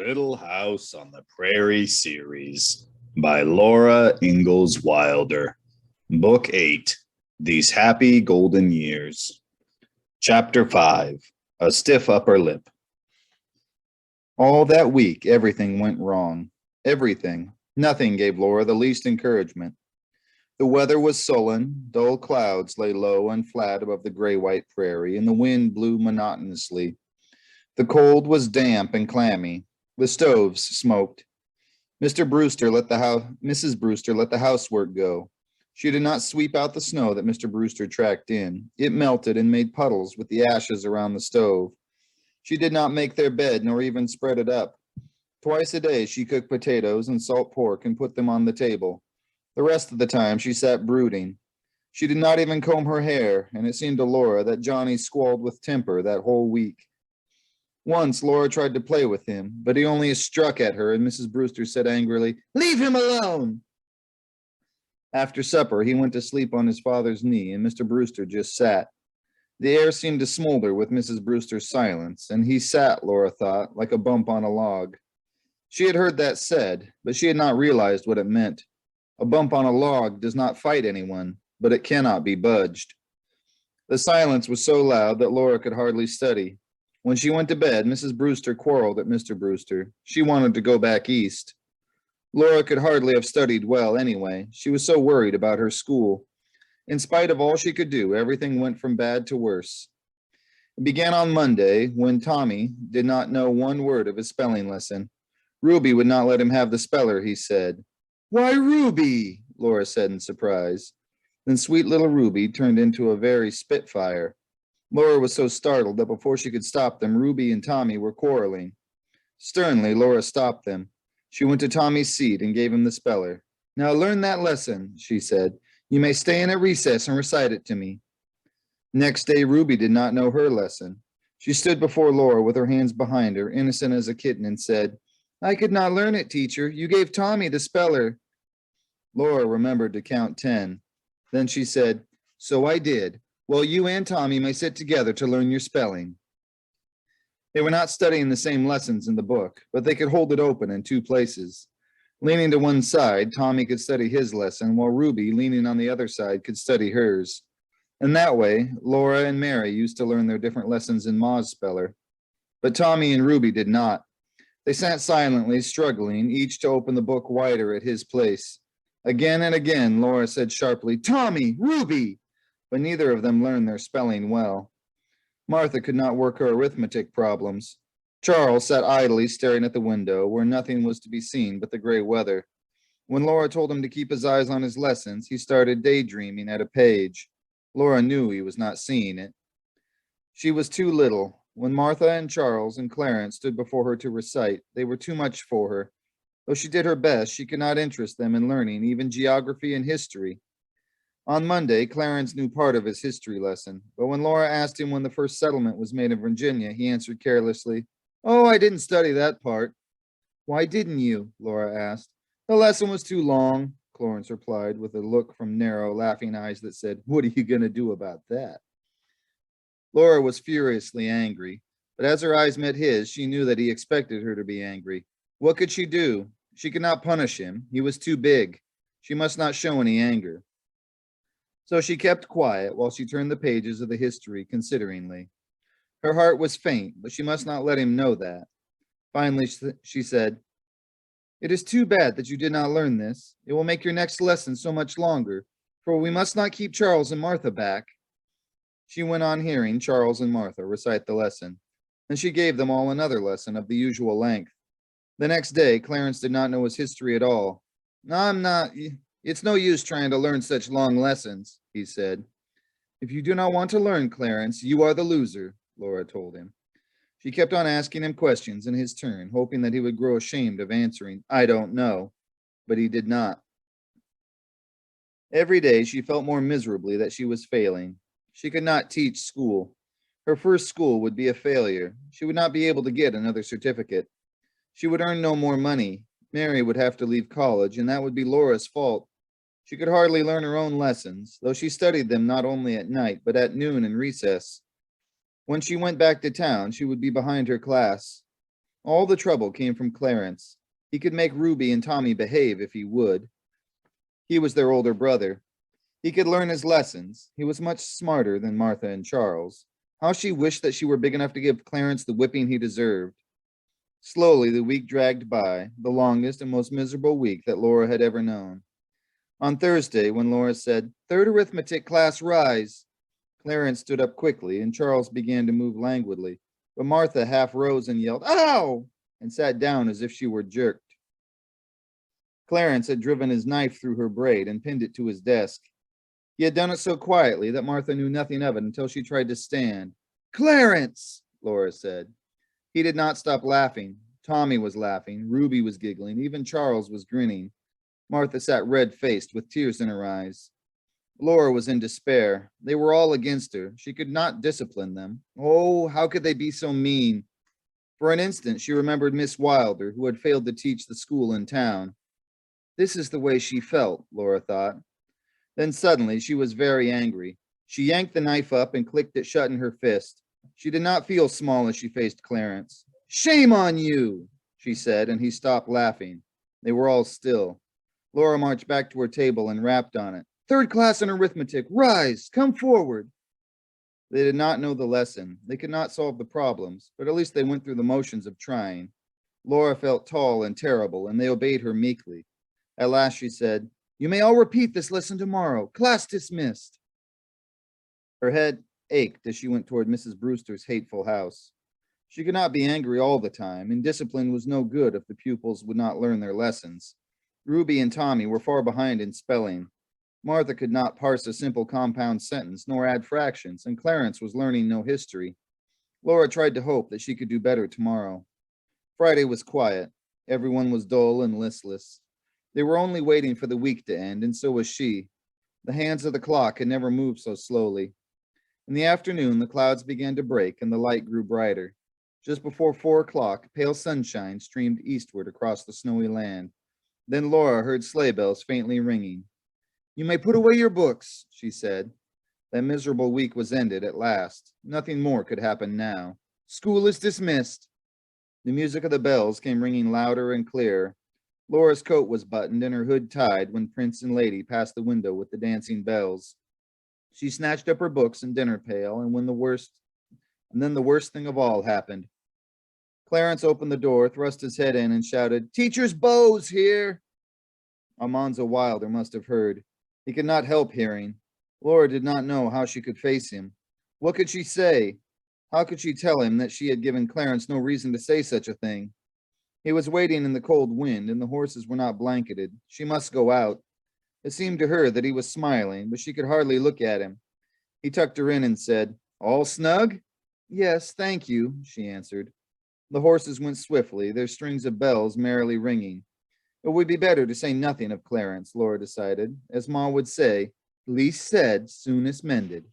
Little House on the Prairie series by Laura Ingalls Wilder. Book 8, These Happy Golden Years. Chapter 5, A Stiff Upper Lip. All that week, everything went wrong. Everything. Nothing gave Laura the least encouragement. The weather was sullen. Dull clouds lay low and flat above the gray-white prairie, and the wind blew monotonously. The cold was damp and clammy. The stoves smoked. Mrs. Brewster let the housework go. She did not sweep out the snow that Mr. Brewster tracked in. It melted and made puddles with the ashes around the stove. She did not make their bed nor even spread it up. Twice a day she cooked potatoes and salt pork and put them on the table. The rest of the time she sat brooding. She did not even comb her hair, and it seemed to Laura that Johnny squalled with temper that whole week. Once Laura tried to play with him, but he only struck at her, and Mrs. Brewster said angrily, "Leave him alone!" After supper, he went to sleep on his father's knee, and Mr. Brewster just sat. The air seemed to smolder with Mrs. Brewster's silence, and he sat, Laura thought, like a bump on a log. She had heard that said, but she had not realized what it meant. A bump on a log does not fight anyone, but it cannot be budged. The silence was so loud that Laura could hardly study. When she went to bed, Mrs. Brewster quarreled at Mr. Brewster. She wanted to go back east. Laura could hardly have studied well anyway. She was so worried about her school. In spite of all she could do, everything went from bad to worse. It began on Monday, when Tommy did not know one word of his spelling lesson. Ruby would not let him have the speller, he said. "Why, Ruby," Laura said in surprise. Then sweet little Ruby turned into a very spitfire. Laura was so startled that before she could stop them, Ruby and Tommy were quarreling. Sternly, Laura stopped them. She went to Tommy's seat and gave him the speller. "Now learn that lesson," she said. "You may stay in at recess and recite it to me." Next day, Ruby did not know her lesson. She stood before Laura with her hands behind her, innocent as a kitten, and said, "I could not learn it, teacher. You gave Tommy the speller." Laura remembered to count 10. Then she said, "So I did. Well, you and Tommy may sit together to learn your spelling." They were not studying the same lessons in the book, but they could hold it open in two places. Leaning to one side, Tommy could study his lesson, while Ruby, leaning on the other side, could study hers. And that way, Laura and Mary used to learn their different lessons in Ma's speller. But Tommy and Ruby did not. They sat silently, struggling, each to open the book wider at his place. Again and again, Laura said sharply, "Tommy, Ruby!" But neither of them learned their spelling well. Martha could not work her arithmetic problems. Charles sat idly staring at the window, where nothing was to be seen but the gray weather. When Laura told him to keep his eyes on his lessons, he started daydreaming at a page. Laura knew he was not seeing it. She was too little. When Martha and Charles and Clarence stood before her to recite, they were too much for her. Though she did her best, she could not interest them in learning even geography and history. On Monday, Clarence knew part of his history lesson, but when Laura asked him when the first settlement was made in Virginia, he answered carelessly, "Oh, I didn't study that part." "Why didn't you?" Laura asked. "The lesson was too long," Clarence replied, with a look from narrow, laughing eyes that said, "What are you going to do about that?" Laura was furiously angry, but as her eyes met his, she knew that he expected her to be angry. What could she do? She could not punish him. He was too big. She must not show any anger. So she kept quiet while she turned the pages of the history consideringly. Her heart was faint, but she must not let him know that. Finally, she said, "It is too bad that you did not learn this. It will make your next lesson so much longer, for we must not keep Charles and Martha back." She went on hearing Charles and Martha recite the lesson. Then she gave them all another lesson of the usual length. The next day, Clarence did not know his history at all. It's no use trying to learn such long lessons," he said. "If you do not want to learn, Clarence, you are the loser," Laura told him. She kept on asking him questions in his turn, hoping that he would grow ashamed of answering, "I don't know," but he did not. Every day she felt more miserably that she was failing. She could not teach school. Her first school would be a failure. She would not be able to get another certificate. She would earn no more money. Mary would have to leave college, and that would be Laura's fault. She could hardly learn her own lessons, though she studied them not only at night, but at noon and recess. When she went back to town, she would be behind her class. All the trouble came from Clarence. He could make Ruby and Tommy behave if he would. He was their older brother. He could learn his lessons. He was much smarter than Martha and Charles. How she wished that she were big enough to give Clarence the whipping he deserved. Slowly, the week dragged by, the longest and most miserable week that Laura had ever known. On Thursday, when Laura said, "Third arithmetic class, rise," Clarence stood up quickly, and Charles began to move languidly. But Martha half rose and yelled, "Ow!" and sat down as if she were jerked. Clarence had driven his knife through her braid and pinned it to his desk. He had done it so quietly that Martha knew nothing of it until she tried to stand. "Clarence!" Laura said. He did not stop laughing. Tommy was laughing. Ruby was giggling. Even Charles was grinning. Martha sat red-faced with tears in her eyes. Laura was in despair. They were all against her. She could not discipline them. Oh, how could they be so mean? For an instant, she remembered Miss Wilder, who had failed to teach the school in town. This is the way she felt, Laura thought. Then suddenly, she was very angry. She yanked the knife up and clicked it shut in her fist. She did not feel small as she faced Clarence. "Shame on you," she said, and he stopped laughing. They were all still. Laura marched back to her table and rapped on it. "Third class in arithmetic, rise, come forward." They did not know the lesson. They could not solve the problems, but at least they went through the motions of trying. Laura felt tall and terrible, and they obeyed her meekly. At last she said, "You may all repeat this lesson tomorrow. Class dismissed." Her head ached as she went toward Mrs. Brewster's hateful house. She could not be angry all the time, and discipline was no good if the pupils would not learn their lessons. Ruby and Tommy were far behind in spelling. Martha could not parse a simple compound sentence nor add fractions, and Clarence was learning no history. Laura tried to hope that she could do better tomorrow. Friday was quiet. Everyone was dull and listless. They were only waiting for the week to end, and so was she. The hands of the clock had never moved so slowly. In the afternoon, the clouds began to break and the light grew brighter. Just before 4 o'clock, pale sunshine streamed eastward across the snowy land. Then Laura heard sleigh bells faintly ringing. "You may put away your books," she said. That miserable week was ended at last. Nothing more could happen now. "School is dismissed." The music of the bells came ringing louder and clearer. Laura's coat was buttoned and her hood tied when Prince and Lady passed the window with the dancing bells. She snatched up her books and dinner pail, and then the worst thing of all happened. Clarence opened the door, thrust his head in, and shouted, "Teacher's Beau's here!" Almanza Wilder must have heard. He could not help hearing. Laura did not know how she could face him. What could she say? How could she tell him that she had given Clarence no reason to say such a thing? He was waiting in the cold wind, and the horses were not blanketed. She must go out. It seemed to her that he was smiling, but she could hardly look at him. He tucked her in and said, "All snug?" "Yes, thank you," she answered. The horses went swiftly, their strings of bells merrily ringing. It would be better to say nothing of Clarence, Laura decided. As Ma would say, "Least said, soonest mended."